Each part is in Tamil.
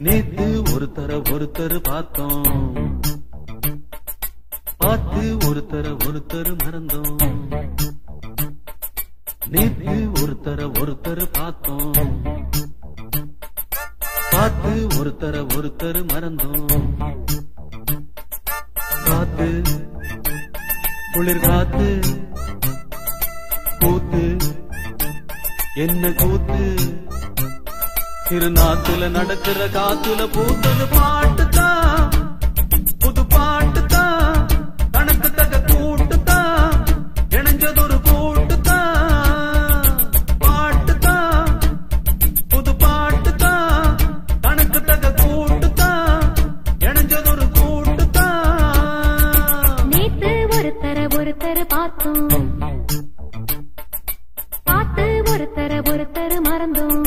நேத்து ஒருத்தர் பார்த்தோம், பார்த்து ஒருத்தர் மறந்தோம். நேத்து ஒருத்தர் பார்த்தோம், பார்த்து ஒருத்தர் மறந்தோம். காத்து குளிர் காத்து கூத்து என்ன கூத்து, திருநாத்துல நடக்கிற காத்துல பூத்தது பாட்டுதான், புது பாட்டுதான், கணக்கு தக கூட்டுதான், இணைஞ்சதொரு கூட்டுதான். பாட்டுதான் புது பாட்டுதான், கணக்கு தக கூட்டுதான், இணைஞ்சதொரு கூட்டுதான். நேத்து ஒருத்தர் பார்த்தோம், பார்த்து ஒருத்தர் மறந்தோம்.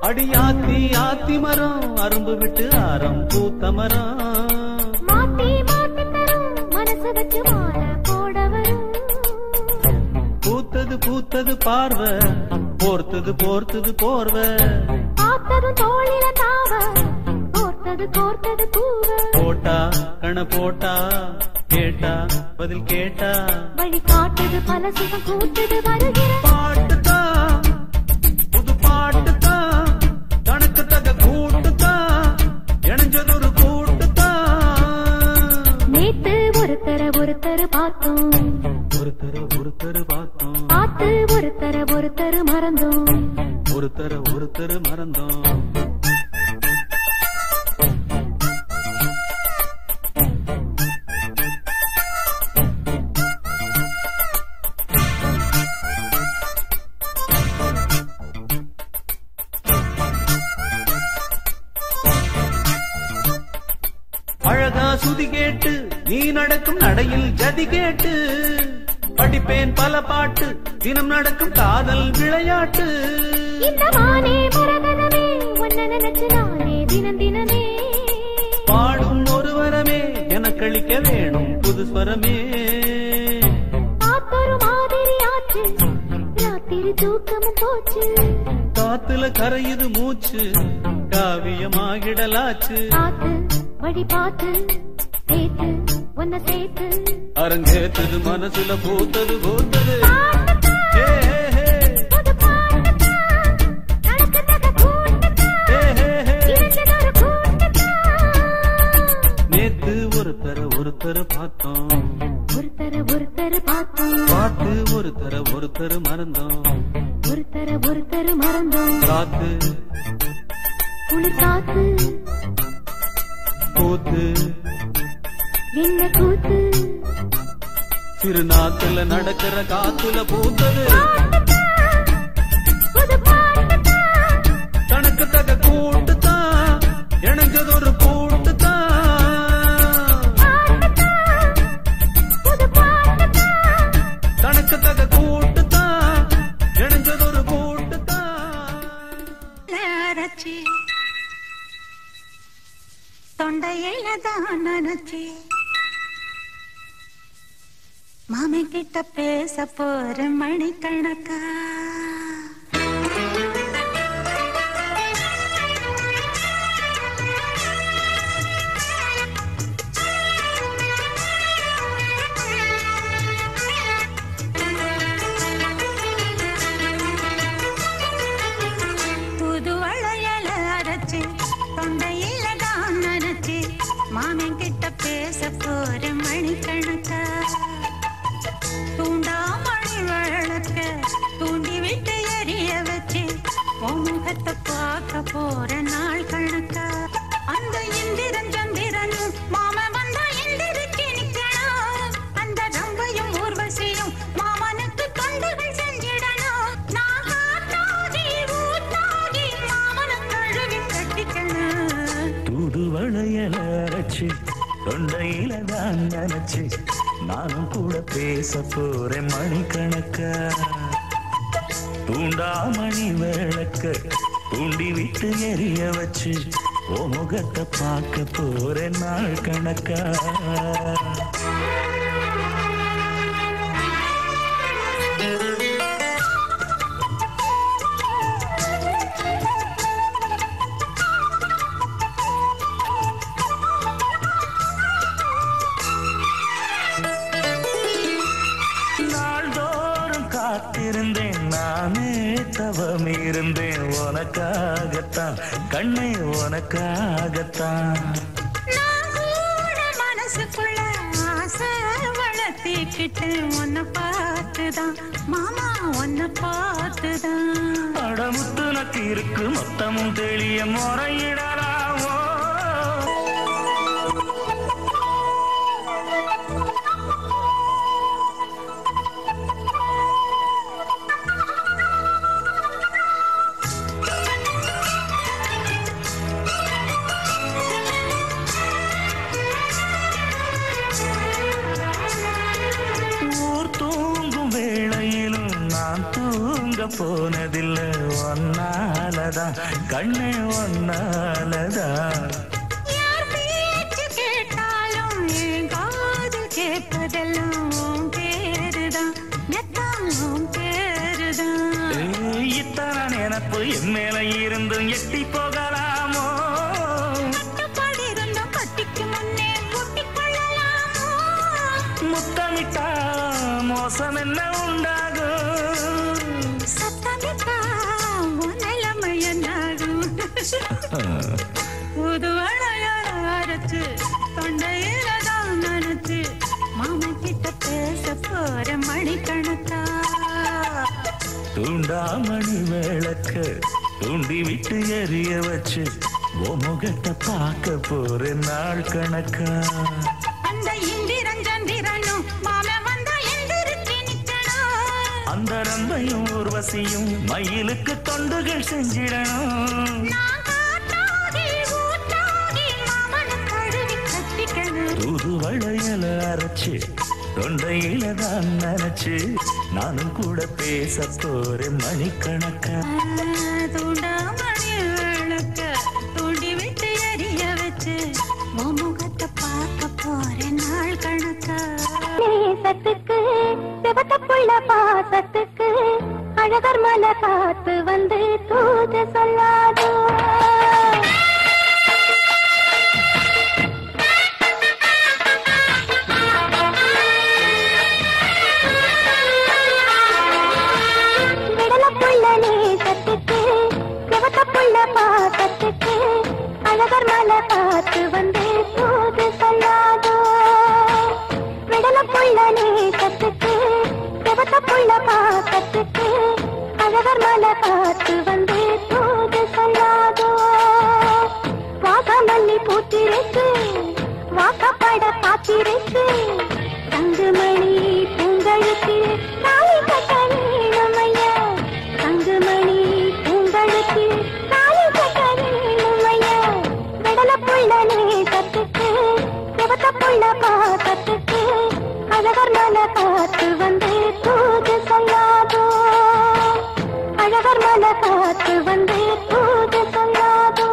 அடியாத்தி ஆத்தி மரம் அரும்பு விட்டு ஆரம் பூத்த மரம், மாத்தி மாத்தி தரும் மனசு வச்சு மாற போடவரும். பூத்தது பார்வை, போர்த்தது போர்வை, பார்த்ததும் தோளில தாவ, கோர்த்தது பூவ. போட்டா கண போட்டா, கேட்டா பதில் கேட்டா, வழி காட்டுது பல சுகம் கூட்டுது வருகிற பாட்டுதான், புது பாட்டுதான், கணக்கு தக கூட்டுதான், இணைஞ்சதொரு கூட்டுதான். நேத்து ஒருத்தர் பார்த்தோம், ஒருத்தர் பார்த்தோம், பார்த்து ஒருத்தர் மறந்தோம். ஒருத்தர் மறந்தோம். அழகா சுதி கேட்டு நீ நடக்கும் நடையில் ஜதி கேட்டு, படிப்பேன் பல பாட்டு தினம் நடக்கும் காதல் விளையாட்டு. இந்த மானே மரகதமே உன்ன நினைச்சு நானே தினமே பாடும் ஒரு வரமே எனக்களிக்க வேணும் புது ஸ்வரமே. ஆத்தொரு மாதிரி ஆச்சு, ராத்திரி தூக்கமும் போச்சு, காத்துல கரையுது மூச்சு, காவியமாகிடலாச்சு. பார்த்து வழி பார்த்து சேர்த்து உன்னை சேர்த்து, அரங்கேத்தது மனசுல பூத்தது பூத்தது. புது பாட்டுதான், கணக்கு தக கூட்டுதான், இணைஞ்சதொரு கூட்டுதான். நேத்து ஒருத்தர் பார்த்தோம், ஒருத்தர் பார்த்தோம், பார்த்து ஒருத்தர் மறந்தோம். ஒருத்தர் மறந்தோம். காத்து குளிர் காத்து கூத்து என்ன கூத்து, திருநாத்துல நடக்கிற காத்துல பூத்தது புது பாட்டுதான், கணக்கு தக கூட்டுதான், இணைஞ்சதொரு கூட்டுதான். புது பாட்டுதான், கணக்கு தக கூட்டுதான், இணைஞ்சதொரு கூட்டுதான். தொண்டையில தான் நினைச்சி மாமி கிட்ட பேச போற மணிக்கணக்கா. புது வளையல அரைச்சி தொண்டையில தான் நினைச்சி மாமி கிட்ட பேச போற மணிக்கணக்கா. தூண்டாமணி வழக்க தூண்டி முகத்தை பார்க்க போற நாள் கணக்கா அந்த இந்திரன் சந்திரனும் மாம வந்தா எந்திரிச்சு நிக்கணும் அந்த ரம்பையும் ஊர்வசியும் மாமனுக்கு தொண்டுகள் செஞ்சிடணும் நான் காத்தாகி ஊத்தாகி மாமனை கழுவி கட்டிக்கணும் தூதுவளையல அரைச்சு தொண்டையில தான் நினைச்சு நானும் கூட பேச போறேன் மணிக்கணக்கா தூண்டாமணி விளக்க தூண்டி விட்டு எரிய வச்சு ஓ முகத்தை பார்க்க போறேன் நாள் கணக்கா நாள்தோறும் காத்திருந்தேன் நானே தவம் இருந்தேன் உனக்காகத்தான் கண்ணே உனக்காகத்தான் மனசுக்குள்ள ஆசை வளர்த்திக்கிட்டு உன்னை பார்த்துதான் மாமா உன்னை பார்த்துதான் அடமுத்து நக்கு இருக்கு மொத்தமும் தெளிய முறையிடலாமோ போனதில்ல ஒன்னாலதான் கண்ணே ஒன்னாலதான் யார் பேச்சு கேட்டாலும் என் காதில் கேட்பதெல்லாம் பேருதான் மெத்தம் பேருதான் இத்தனை நினப்பு என் மேல இருந்தும் எட்டி போகலாமோ கட்டுப்பாடு இருந்தும் கட்டிக்கு முன்னே கூட்டிக் கொள்ளலாமோ முத்தமிட்டா மோசம் என்ன உண்டாகும் புது அழைச்சு தொண்டையில தான் நினைச்சு மாமா கிட்ட பேச போற மணிக்கணக்கா தூண்டாமணி விளக்க தூண்டி விட்டு எரிய வச்சு ஓ முகத்தை பார்க்க போற நாள் கணக்கா அந்த இந்திரன் சந்திரனும் மாமா வந்தா எந்திரிச்சு நிக்கணும் அந்த ரம்பையும் ஊர்வசியும் மயிலுக்கு தொண்டுகள் செஞ்சிடணும் தூதுவளையல அரைச்சு தொண்டையில தான் நினைச்சு நானும் கூட பேச போறேன் மணிக்கணக்கா தூண்டாமணி விளக்க தூண்டி விட்டு எரிய வச்சு முகத்தை பார்க்க போறேன் நாள் கணக்கா நேசத்துக்கு சிவத்தப்புள்ள பாசத்துக்கு அழகர் மலை காத்து வந்து தூது சொல்லாதோ நேசத்துக்கு சிவத்தப்புள்ள பாசத்துக்கு அழகர் மலை காத்து வந்து தூது சொல்லாதோ விடலப்புள்ள நேசத்துக்கு சிவத்தப்புள்ள பாசத்துக்கு அழகர் மலை காத்து வந்து தூது சொல்லாதோ வாசமல்லி பூத்திருக்கு வாக்கப்பட காத்திருக்கு தங்குமணி பூங்கழுத்து தாலி கட்ட நீளமையா தங்குமணி பூங்கழுத்து தாலி கட்ட நீளமையா விடலப்புள்ள நேசத்துக்கு சிவத்தப்புள்ள பாசத்துக்கு அழகர் மலை காத்து வந்து தூது சொல்லாதோ அழகர் மலை காத்து வந்து தூது சொல்லாதோ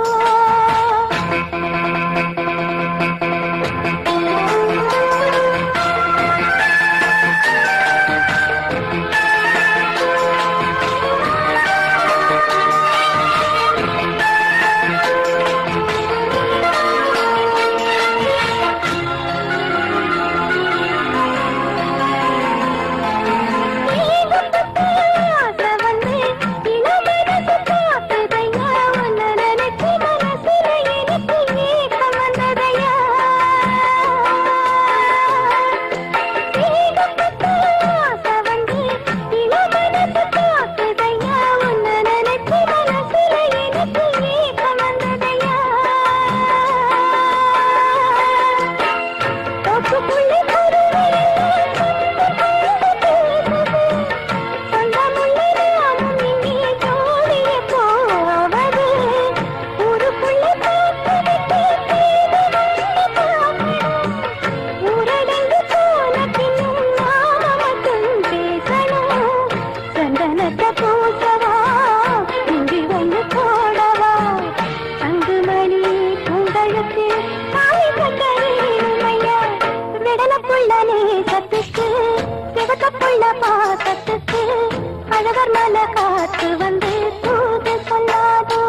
பார்த்து வந்து தூது சொல்லாதோ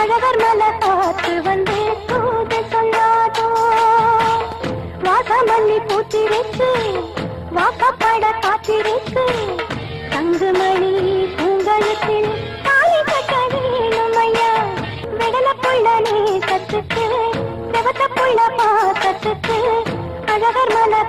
அழகர் மலை பார்த்து வந்து தூது சொல்லாதோ வாசமல்லி பூத்திருக்கு வாக்கப்பட காத்திருக்கு தங்குமணி பூங்கழுத்தில் தாலி கட்ட வேணுமையா விடல புள்ள நீ கத்துக்கு செவத்த புள்ள பாக்கத்துக்கு அழகர் மலை